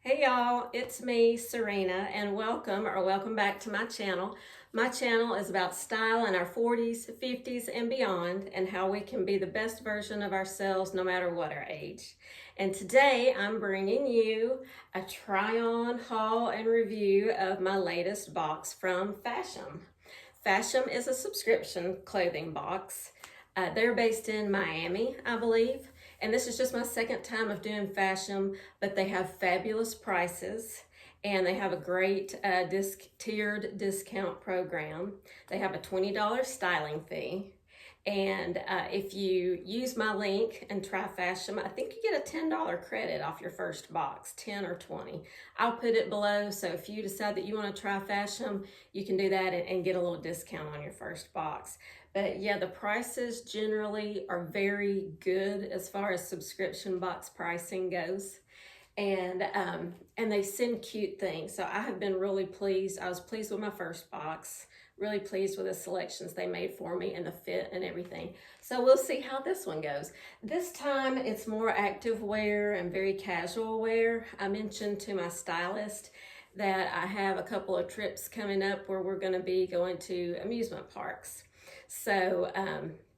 Hey y'all, it's me, Serena, and welcome back to my channel. My channel is about style in our 40s, 50s, and beyond, and how we can be the best version of ourselves no matter what our age. And today I'm bringing you a try-on haul and review of my latest box from Fashom. Fashom is a subscription clothing box. They're based in Miami, I believe. And this is just my second time of doing Fashom, but they have fabulous prices and they have a great tiered discount program. They have a $20 styling fee. And if you use my link and try Fashom, I think you get a $10 credit off your first box, 10 or 20. I'll put it below, so if you decide that you want to try Fashom, you can do that and get a little discount on your first box. But yeah, the prices generally are very good as far as subscription box pricing goes. And they send cute things. So I have been really pleased. I was pleased with my first box, really pleased with the selections they made for me and the fit and everything. So we'll see how this one goes. This time it's more active wear and very casual wear. I mentioned to my stylist that I have a couple of trips coming up where we're going to be going to amusement parks. So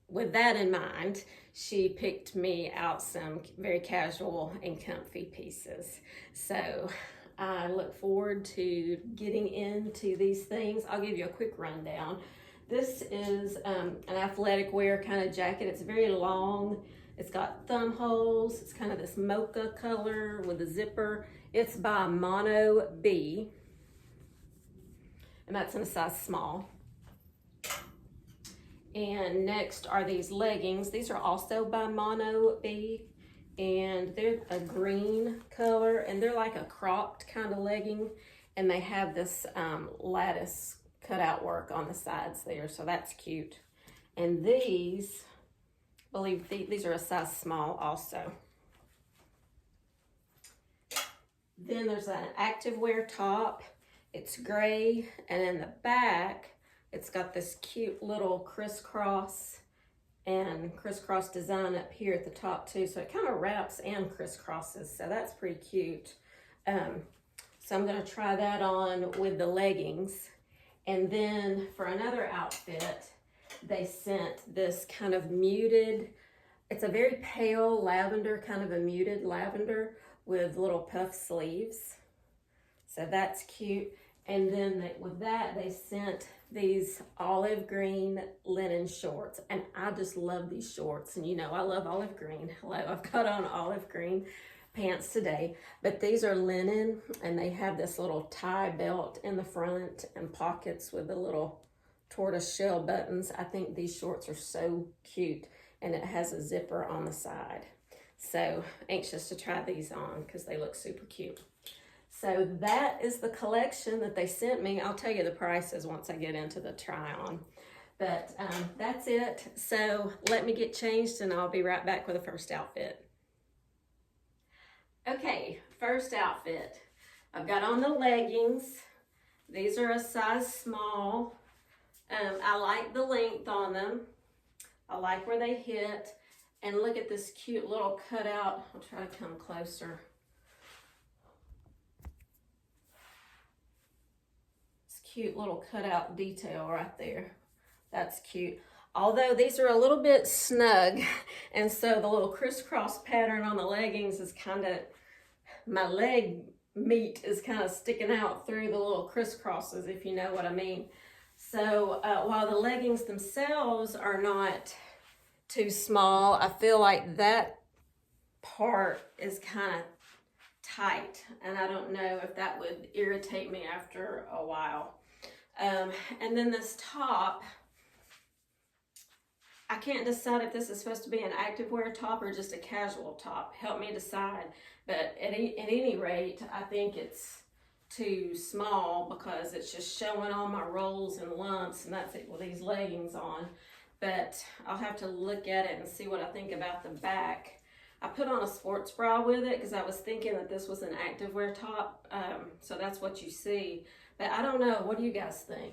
with that in mind, she picked me out some very casual and comfy pieces. So I look forward to getting into these things. I'll give you a quick rundown. This is an athletic wear kind of jacket. It's very long. It's got thumb holes. It's kind of this mocha color with a zipper. It's by Mono B, and that's in a size small. And next are these leggings. These are also by Mono B, and they're a green color, and they're like a cropped kind of legging, and they have this lattice cutout work on the sides there, so that's cute. And these, I believe these are a size small also. Then there's an activewear top. It's gray, and in the back, it's got this cute little crisscross design up here at the top too. So it kind of wraps and crisscrosses. So that's pretty cute. So I'm gonna try that on with the leggings. And then for another outfit, they sent this kind of muted, it's a very pale lavender, kind of a muted lavender with little puff sleeves. So that's cute. And then with that, they sent these olive green linen shorts. And I just love these shorts. And you know, I love olive green. I've got on olive green pants today. But these are linen, and they have this little tie belt in the front and pockets with the little tortoise shell buttons. I think these shorts are so cute. And it has a zipper on the side. So anxious to try these on because they look super cute. So that is the collection that they sent me. I'll tell you the prices once I get into the try on. But that's it. So let me get changed and I'll be right back with the first outfit. Okay, first outfit. I've got on the leggings. These are a size small. I like the length on them. I like where they hit. And look at this cute little cutout. I'll try to come closer. Cute little cutout detail right there. That's cute. Although these are a little bit snug, and so the little crisscross pattern on the leggings is kind of, my leg meat is kind of sticking out through the little crisscrosses, if you know what I mean. So while the leggings themselves are not too small, I feel like that part is kind of tight, and I don't know if that would irritate me after a while. And then this top, I can't decide if this is supposed to be an activewear top or just a casual top. Help me decide. But at any rate, I think it's too small because it's just showing all my rolls and lumps, and that's it with these leggings on. But I'll have to look at it and see what I think about the back. I put on a sports bra with it because I was thinking that this was an activewear top, so that's what you see. But I don't know. What do you guys think?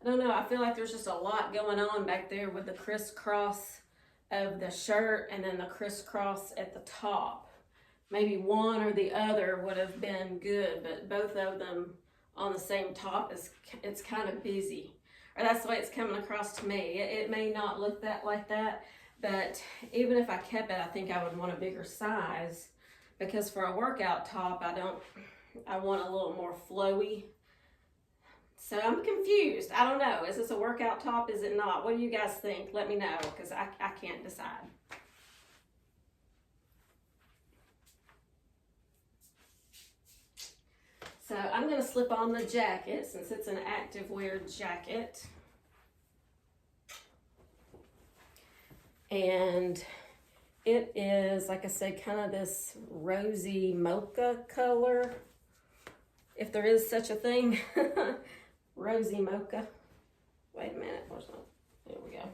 I don't know, I feel like there's just a lot going on back there with the crisscross of the shirt and then the crisscross at the top. Maybe one or the other would have been good, but both of them on the same top, it's kind of busy. Or that's the way it's coming across to me. It may not look that like that, but even if I kept it, I think I would want a bigger size, because for a workout top, I want a little more flowy. So I'm confused. I don't know. Is this a workout top? Is it not? What do you guys think? Let me know, because I can't decide. So I'm going to slip on the jacket since it's an active wear jacket. And it is, like I said, kind of this rosy mocha color, if there is such a thing. Rosy mocha. Wait a minute. Here we go.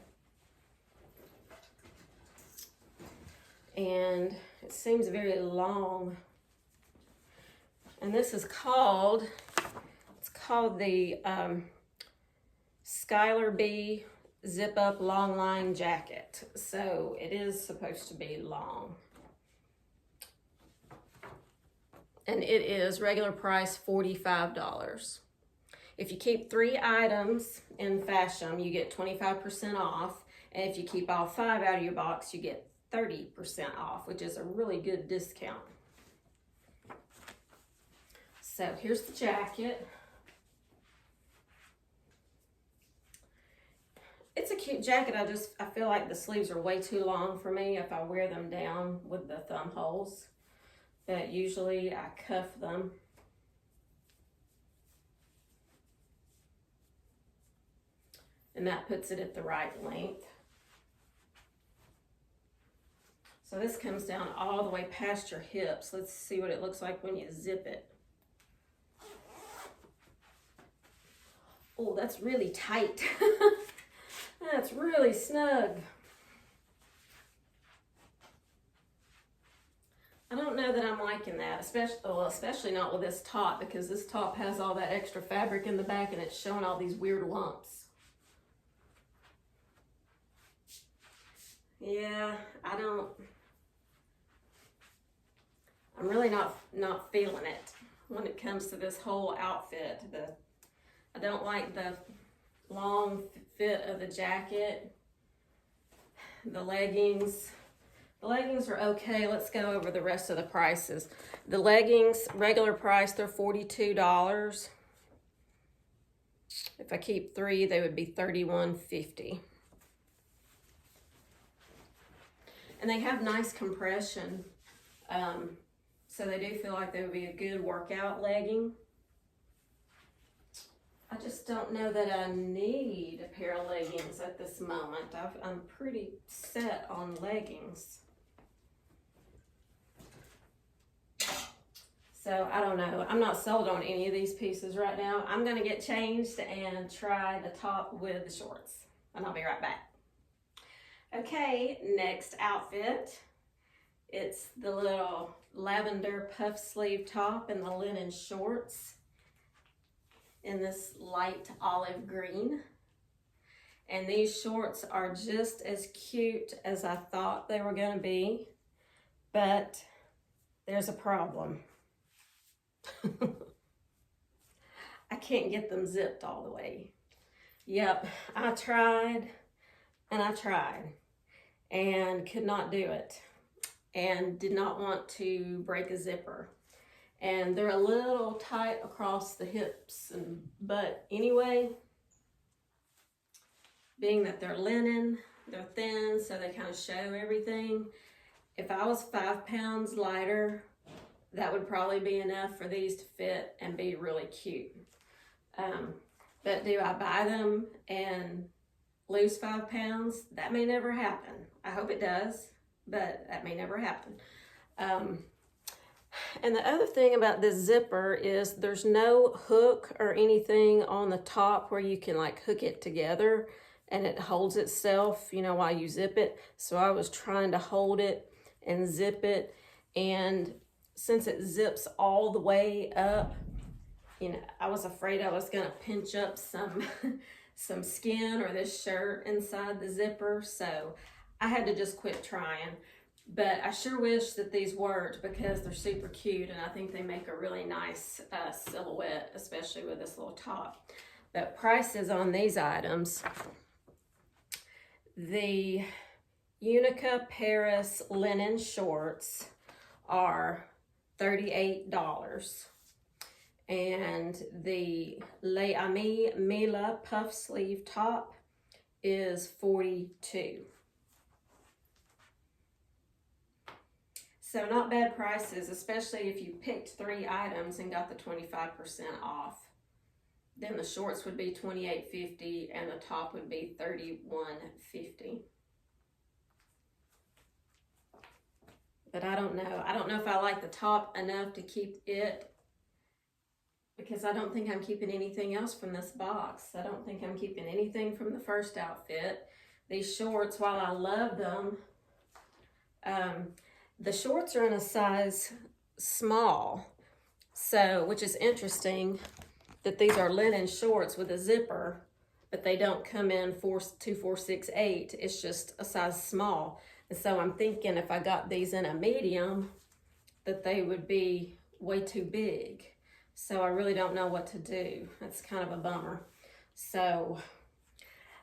And it seems very long. And this is called, it's called the Skylar B Zip Up Long Line Jacket. So it is supposed to be long. And it is regular price $45. If you keep 3 items in Fashom, you get 25% off. And if you keep all 5 out of your box, you get 30% off, which is a really good discount. So here's the jacket. It's a cute jacket. I feel like the sleeves are way too long for me if I wear them down with the thumb holes. But usually I cuff them. And that puts it at the right length. So this comes down all the way past your hips. Let's see what it looks like when you zip it. Oh, that's really tight. That's really snug. I don't know that I'm liking that, especially not with this top, because this top has all that extra fabric in the back and it's showing all these weird lumps. Yeah, I'm really not feeling it when it comes to this whole outfit. I don't like the long fit of the jacket. The leggings are okay. Let's go over the rest of the prices. The leggings, regular price, they're $42. If I keep 3, they would be $31.50. And they have nice compression, so they do feel like they would be a good workout legging. I just don't know that I need a pair of leggings at this moment. I'm pretty set on leggings. So I don't know. I'm not sold on any of these pieces right now. I'm gonna get changed and try the top with the shorts, and I'll be right back. Okay, next outfit. It's the little lavender puff sleeve top and the linen shorts in this light olive green. And these shorts are just as cute as I thought they were gonna be, but there's a problem. I can't get them zipped all the way. Yep, I tried and I tried and could not do it, and did not want to break a zipper. And they're a little tight across the hips, but anyway, being that they're linen, they're thin, so they kind of show everything. If I was 5 pounds lighter, that would probably be enough for these to fit and be really cute. But do I buy them and lose 5 pounds? That may never happen. I hope it does, but that may never happen. And the other thing about this zipper is there's no hook or anything on the top where you can like hook it together and it holds itself, you know, while you zip it. So I was trying to hold it and zip it, and since it zips all the way up, you know, I was afraid I was gonna pinch up some some skin or this shirt inside the zipper, so I had to just quit trying. But I sure wish that these worked because they're super cute, and I think they make a really nice silhouette, especially with this little top. But prices on these items, the Unica Paris linen shorts are $38. And the Les Amis Mila puff sleeve top is $42. So not bad prices, especially if you picked 3 items and got the 25% off. Then the shorts would be $28.50 and the top would be $31.50. But I don't know. I don't know if I like the top enough to keep it, because I don't think I'm keeping anything else from this box. I don't think I'm keeping anything from the first outfit. These shorts, while I love them, the shorts are in a size small, so, which is interesting that these are linen shorts with a zipper, but they don't come in 2, 4, 6, 8. It's just a size small. And so I'm thinking if I got these in a medium, that they would be way too big. So I really don't know what to do. That's kind of a bummer. So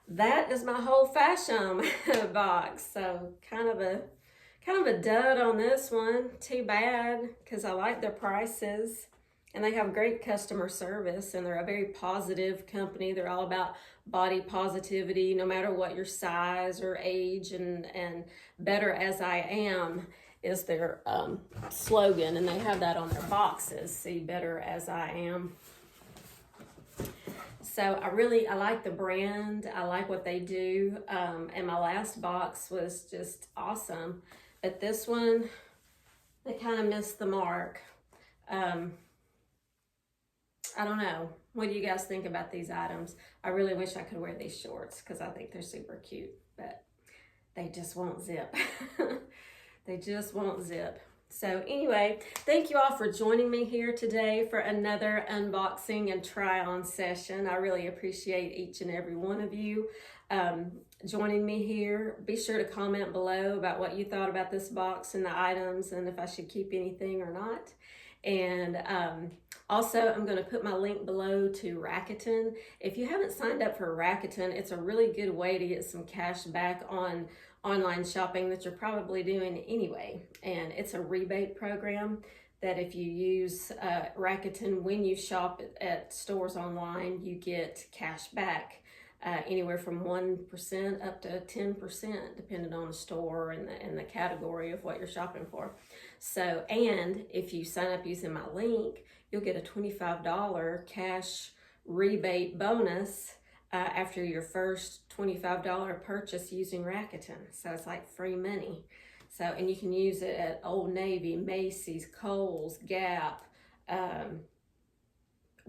that is my whole Fashom box. So kind of a dud on this one. Too bad, because I like their prices and they have great customer service, and they're a very positive company. They're all about body positivity, no matter what your size or age, and better as I am is their slogan, and they have that on their boxes. See, better as I am. So I like the brand. I like what they do. And my last box was just awesome. But this one, they kind of missed the mark. I don't know. What do you guys think about these items? I really wish I could wear these shorts because I think they're super cute, but they just won't zip. They just won't zip. So anyway, thank you all for joining me here today for another unboxing and try-on session. I really appreciate each and every one of you joining me here. Be sure to comment below about what you thought about this box and the items, and if I should keep anything or not. And also, I'm going to put my link below to Rakuten. If you haven't signed up for Rakuten, it's a really good way to get some cash back on online shopping that you're probably doing anyway. And it's a rebate program that if you use Rakuten when you shop at stores online, you get cash back. Anywhere from 1% up to 10%, depending on the store and the category of what you're shopping for. So, and if you sign up using my link, you'll get a $25 cash rebate bonus after your first $25 purchase using Rakuten. So it's like free money. So, and you can use it at Old Navy, Macy's, Kohl's, Gap,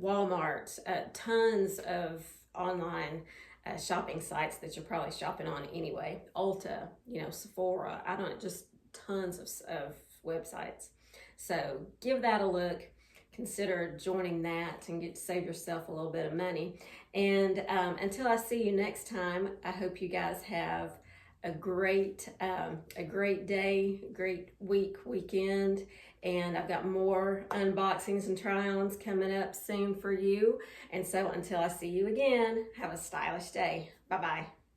Walmart, tons of online shopping sites that you're probably shopping on anyway. Ulta, Sephora, just tons of websites. So give that a look. Consider joining that and get to save yourself a little bit of money. And until I see you next time, I hope you guys have a great day, great weekend. And I've got more unboxings and try-ons coming up soon for you. And so until I see you again, have a stylish day. Bye-bye.